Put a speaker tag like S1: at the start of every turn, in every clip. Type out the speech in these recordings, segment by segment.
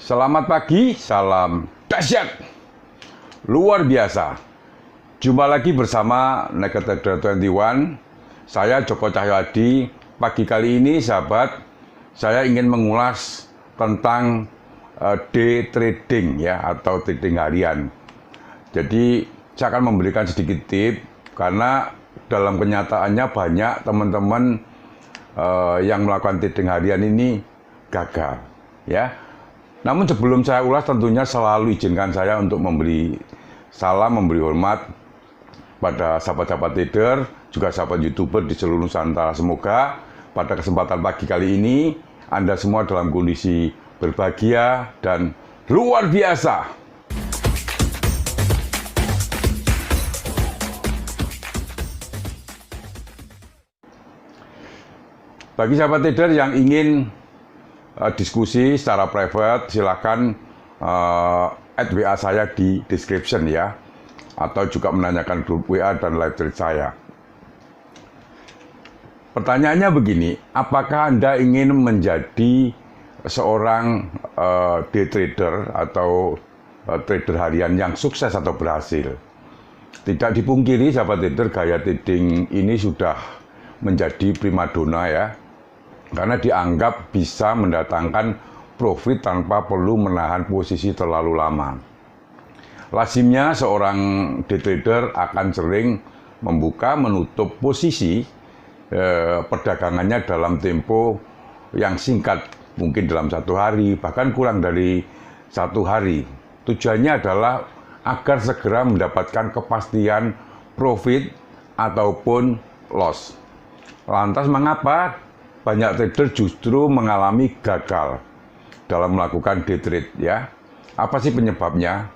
S1: Selamat pagi, salam dahsyat, luar biasa. Jumpa lagi bersama Naked Trader 21. Saya Joko Cahyadi. Pagi kali ini, sahabat, saya ingin mengulas tentang day trading ya, atau trading harian. Jadi saya akan memberikan sedikit tip karena dalam kenyataannya banyak teman-teman yang melakukan trading harian ini gagal ya. Namun sebelum saya ulas, tentunya selalu izinkan saya untuk memberi salam, memberi hormat pada sahabat-sahabat trader, juga sahabat YouTuber di seluruh Nusantara. Semoga pada kesempatan pagi kali ini Anda semua dalam kondisi berbahagia dan luar biasa. Bagi sahabat trader yang ingin diskusi secara private, silakan add WA saya di description ya, atau juga menanyakan grup WA dan live chat saya. Pertanyaannya begini, apakah Anda ingin menjadi seorang day trader atau trader harian yang sukses atau berhasil? Tidak dipungkiri sahabat trader, gaya trading ini sudah menjadi primadona ya, karena dianggap bisa mendatangkan profit tanpa perlu menahan posisi terlalu lama. Lazimnya seorang day trader akan sering membuka menutup posisi perdagangannya dalam tempo yang singkat, mungkin dalam 1 hari, bahkan kurang dari 1 hari. Tujuannya adalah agar segera mendapatkan kepastian profit ataupun loss. Lantas mengapa banyak trader justru mengalami gagal dalam melakukan day trade ya? Apa sih penyebabnya?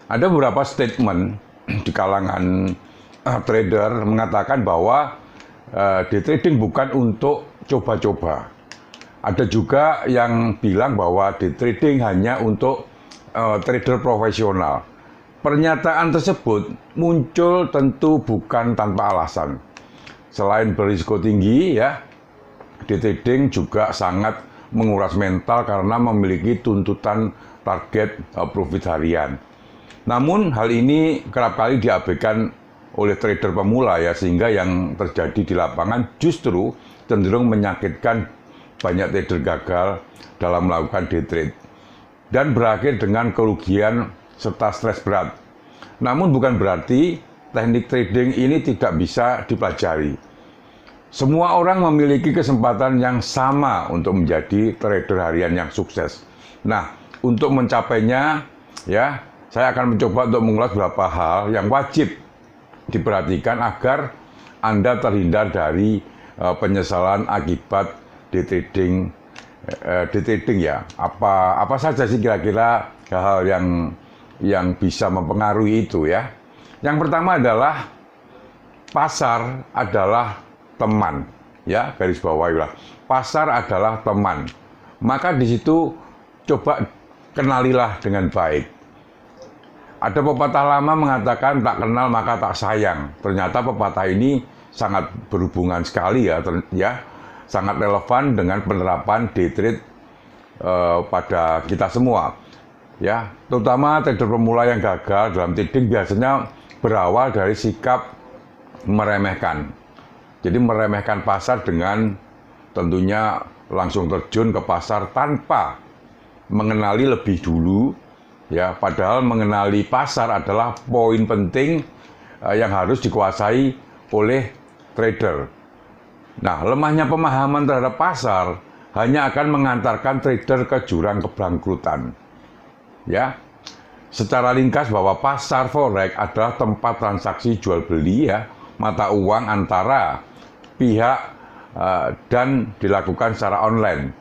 S1: Ada beberapa statement di kalangan trader mengatakan bahwa day trading bukan untuk coba-coba. Ada juga yang bilang bahwa day trading hanya untuk trader profesional. Pernyataan tersebut muncul tentu bukan tanpa alasan. Selain berisiko tinggi ya, day trading juga sangat menguras mental karena memiliki tuntutan target profit harian. Namun hal ini kerap kali diabaikan oleh trader pemula ya, sehingga yang terjadi di lapangan justru cenderung menyakitkan banyak trader gagal dalam melakukan day trade dan berakhir dengan kerugian serta stres berat. Namun bukan berarti teknik trading ini tidak bisa dipelajari. Semua orang memiliki kesempatan yang sama untuk menjadi trader harian yang sukses. Nah, untuk mencapainya, ya, saya akan mencoba untuk mengulas beberapa hal yang wajib diperhatikan agar Anda terhindar dari penyesalan akibat day trading ya. Apa saja sih kira-kira hal-hal yang bisa mempengaruhi itu ya? Yang pertama adalah pasar adalah teman, ya, garis bawahilah. Pasar adalah teman. Maka di situ coba kenalilah dengan baik. Ada pepatah lama mengatakan tak kenal maka tak sayang. Ternyata pepatah ini sangat berhubungan sekali ya, sangat relevan dengan penerapan day trade pada kita semua. Ya, terutama trader pemula yang gagal dalam trading biasanya berawal dari sikap meremehkan. Jadi meremehkan pasar dengan tentunya langsung terjun ke pasar tanpa mengenali lebih dulu ya, padahal mengenali pasar adalah poin penting yang harus dikuasai oleh trader. Nah, lemahnya pemahaman terhadap pasar hanya akan mengantarkan trader ke jurang kebangkrutan. Ya. Secara ringkas bahwa pasar forex adalah tempat transaksi jual beli ya, mata uang antara pihak dan dilakukan secara online.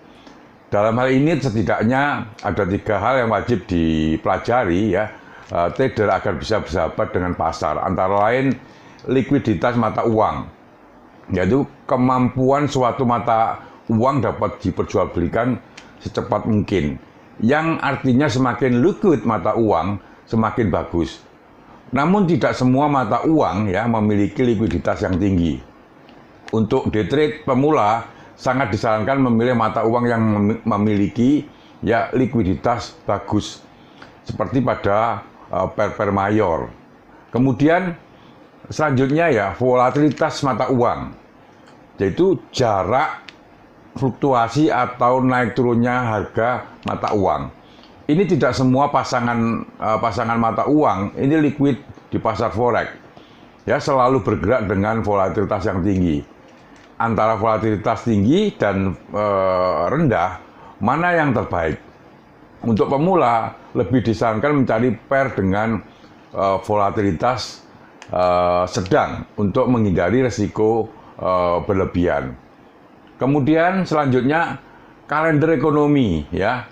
S1: Dalam hal ini setidaknya ada 3 hal yang wajib dipelajari ya, trader agar bisa bersahabat dengan pasar. Antara lain likuiditas mata uang, yaitu kemampuan suatu mata uang dapat diperjualbelikan secepat mungkin. Yang artinya semakin liquid mata uang semakin bagus. Namun tidak semua mata uang ya memiliki likuiditas yang tinggi. Untuk day trade pemula sangat disarankan memilih mata uang yang memiliki ya likuiditas bagus seperti pada pair mayor. Kemudian selanjutnya ya volatilitas mata uang, yaitu jarak fluktuasi atau naik turunnya harga mata uang. Ini tidak semua pasangan mata uang ini liquid di pasar forex. Ya, selalu bergerak dengan volatilitas yang tinggi. Antara volatilitas tinggi dan rendah, mana yang terbaik? Untuk pemula lebih disarankan mencari pair dengan volatilitas sedang untuk menghindari risiko berlebihan. Kemudian selanjutnya kalender ekonomi, ya,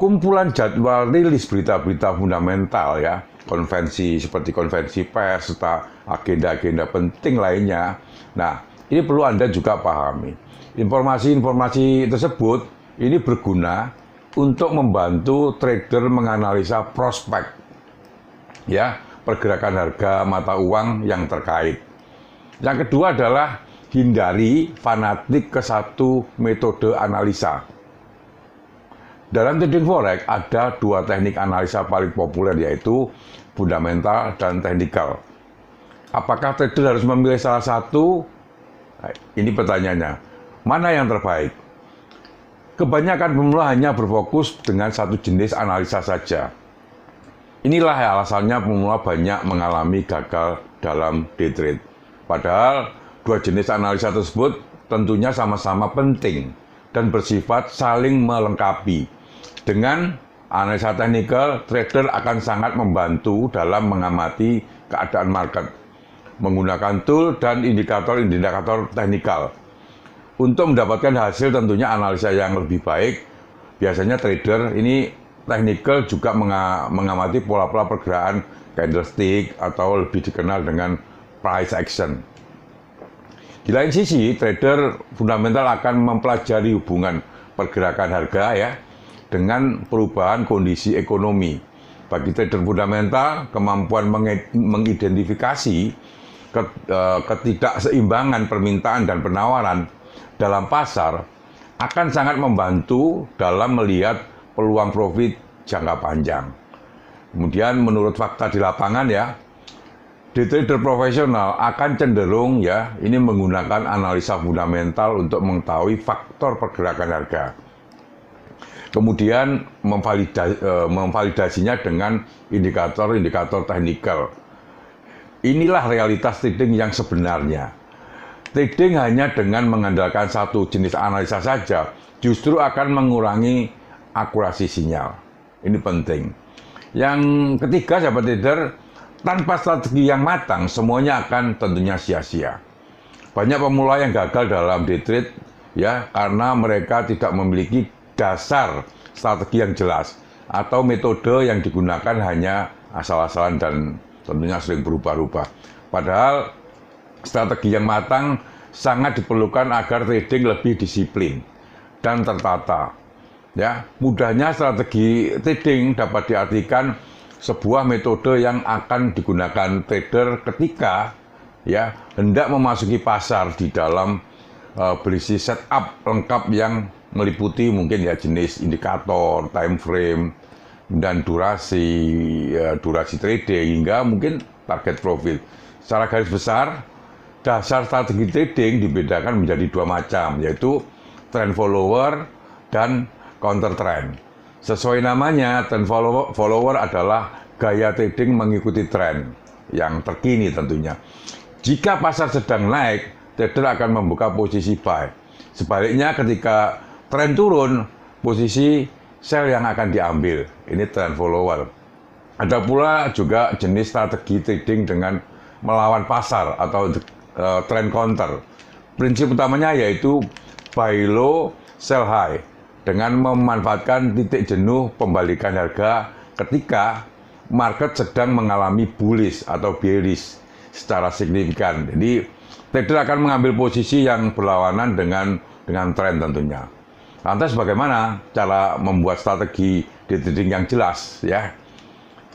S1: kumpulan jadwal rilis berita-berita fundamental, ya, konvensi seperti konvensi pers serta agenda-agenda penting lainnya. Nah, ini perlu Anda juga pahami. Informasi-informasi tersebut ini berguna untuk membantu trader menganalisa prospek, ya, pergerakan harga mata uang yang terkait. Yang kedua adalah hindari fanatik ke satu metode analisa. Dalam trading forex ada dua teknik analisa paling populer, yaitu fundamental dan teknikal. Apakah trader harus memilih salah satu? Nah, ini pertanyaannya. Mana yang terbaik? Kebanyakan pemula hanya berfokus dengan satu jenis analisa saja. Inilah alasannya pemula banyak mengalami gagal dalam day trade. Padahal dua jenis analisa tersebut tentunya sama-sama penting dan bersifat saling melengkapi. Dengan analisa teknikal, trader akan sangat membantu dalam mengamati keadaan market menggunakan tool dan indikator-indikator teknikal. Untuk mendapatkan hasil tentunya analisa yang lebih baik, biasanya trader ini teknikal juga mengamati pola-pola pergerakan candlestick atau lebih dikenal dengan price action. Di lain sisi, trader fundamental akan mempelajari hubungan pergerakan harga, ya, dengan perubahan kondisi ekonomi. Bagi trader fundamental, kemampuan mengidentifikasi ketidakseimbangan permintaan dan penawaran dalam pasar akan sangat membantu dalam melihat peluang profit jangka panjang. Kemudian menurut fakta di lapangan, ya, day trader profesional akan cenderung, ya, ini menggunakan analisa fundamental untuk mengetahui faktor pergerakan harga. Kemudian memvalidasinya dengan indikator-indikator teknikal. Inilah realitas trading yang sebenarnya. Trading hanya dengan mengandalkan satu jenis analisa saja justru akan mengurangi akurasi sinyal. Ini penting. Yang ketiga, sahabat trader, tanpa strategi yang matang, semuanya akan tentunya sia-sia. Banyak pemula yang gagal dalam day trade, ya, karena mereka tidak memiliki dasar strategi yang jelas atau metode yang digunakan hanya asal-asalan dan tentunya sering berubah-ubah. Padahal strategi yang matang sangat diperlukan agar trading lebih disiplin dan tertata. Ya, mudahnya strategi trading dapat diartikan sebuah metode yang akan digunakan trader ketika, ya, hendak memasuki pasar di dalam berisi setup lengkap yang meliputi mungkin, ya, jenis indikator, time frame, dan durasi trading hingga mungkin target profit. Secara garis besar, dasar strategi trading dibedakan menjadi dua macam, yaitu trend follower dan counter trend. Sesuai namanya, trend follower adalah gaya trading mengikuti tren yang terkini tentunya. Jika pasar sedang naik, trader akan membuka posisi buy. Sebaliknya, ketika tren turun, posisi sell yang akan diambil. Ini trend follower. Ada pula juga jenis strategi trading dengan melawan pasar atau trend counter. Prinsip utamanya yaitu buy low, sell high, dengan memanfaatkan titik jenuh pembalikan harga ketika market sedang mengalami bullish atau bearish secara signifikan. Jadi trader akan mengambil posisi yang berlawanan dengan tren tentunya. Lantas bagaimana cara membuat strategi day trading yang jelas, ya?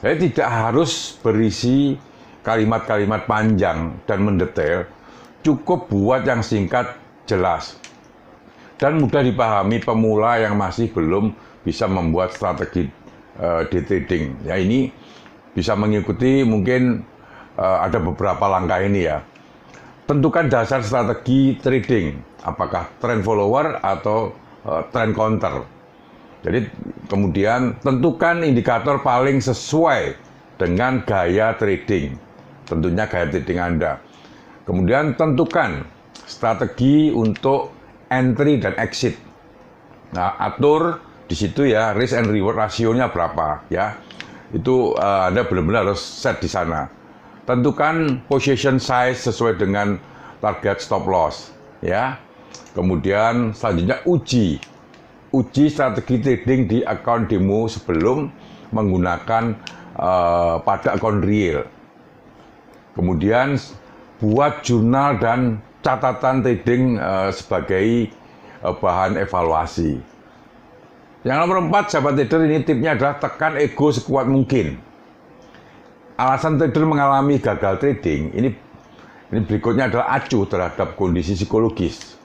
S1: Jadi tidak harus berisi kalimat-kalimat panjang dan mendetail, cukup buat yang singkat, jelas, dan mudah dipahami pemula yang masih belum bisa membuat strategi day trading. Ya, ini bisa mengikuti mungkin ada beberapa langkah ini ya. Tentukan dasar strategi trading, apakah trend follower atau trend counter. Jadi kemudian tentukan indikator paling sesuai dengan gaya trading, tentunya gaya trading Anda. Kemudian tentukan strategi untuk entry dan exit. Nah, atur di situ ya risk and reward rasionya berapa ya. Itu Anda benar-benar harus set di sana. Tentukan position size sesuai dengan target stop loss ya. Kemudian selanjutnya uji strategi trading di account demo sebelum menggunakan pada account real. Kemudian buat jurnal dan catatan trading sebagai bahan evaluasi. Yang nomor 4, sahabat trader, ini tipnya adalah tekan ego sekuat mungkin. Alasan trader mengalami gagal trading ini berikutnya adalah acuh terhadap kondisi psikologis.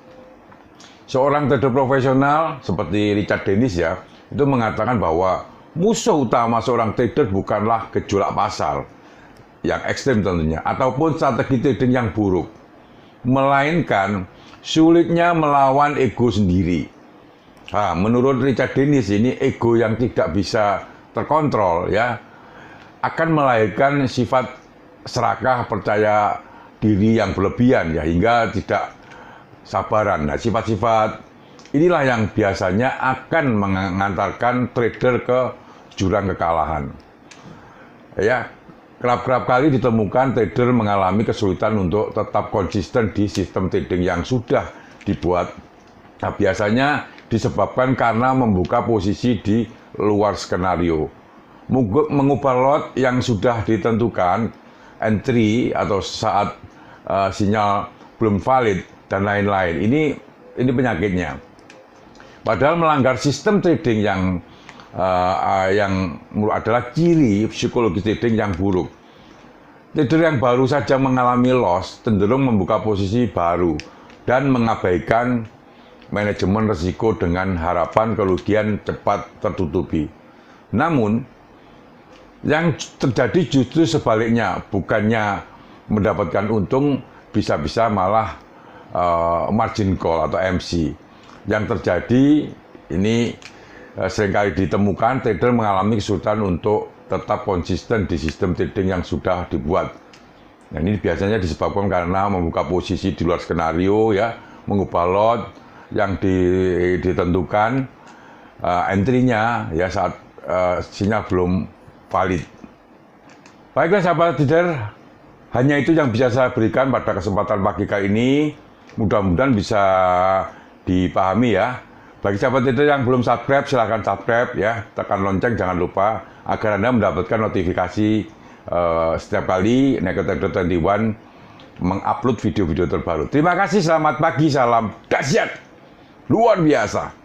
S1: Seorang trader profesional seperti Richard Dennis ya, itu mengatakan bahwa musuh utama seorang trader bukanlah gejolak pasar yang ekstrem tentunya, ataupun strategi trading yang buruk, melainkan sulitnya melawan ego sendiri. Nah, menurut Richard Dennis ini ego yang tidak bisa terkontrol ya, akan melahirkan sifat serakah, percaya diri yang berlebihan ya, hingga tidak sabaran. Nah, sifat-sifat inilah yang biasanya akan mengantarkan trader ke jurang kekalahan. Ya, kerap-kerap kali ditemukan trader mengalami kesulitan untuk tetap konsisten di sistem trading yang sudah dibuat. Nah, biasanya disebabkan karena membuka posisi di luar skenario. Mengubah lot yang sudah ditentukan, entry atau saat sinyal belum valid dan lain-lain. Ini penyakitnya. Padahal melanggar sistem trading yang adalah ciri psikologi trading yang buruk. Trader yang baru saja mengalami loss cenderung membuka posisi baru dan mengabaikan manajemen risiko dengan harapan kerugian cepat tertutupi. Namun yang terjadi justru sebaliknya, bukannya mendapatkan untung, bisa-bisa malah margin call atau MC. Yang terjadi ini seringkali ditemukan trader mengalami kesulitan untuk tetap konsisten di sistem trading yang sudah dibuat. Nah, ini biasanya disebabkan karena membuka posisi di luar skenario ya, mengubah lot yang ditentukan, entry-nya ya saat sinyal belum valid. Baiklah sahabat trader, hanya itu yang bisa saya berikan pada kesempatan pagi kali ini. Mudah-mudahan bisa dipahami ya. Bagi sahabat trader yang belum subscribe, silahkan subscribe ya. Tekan lonceng jangan lupa agar Anda mendapatkan notifikasi setiap kali Neko Trader 21 mengupload video-video terbaru. Terima kasih, selamat pagi, salam dahsyat luar biasa.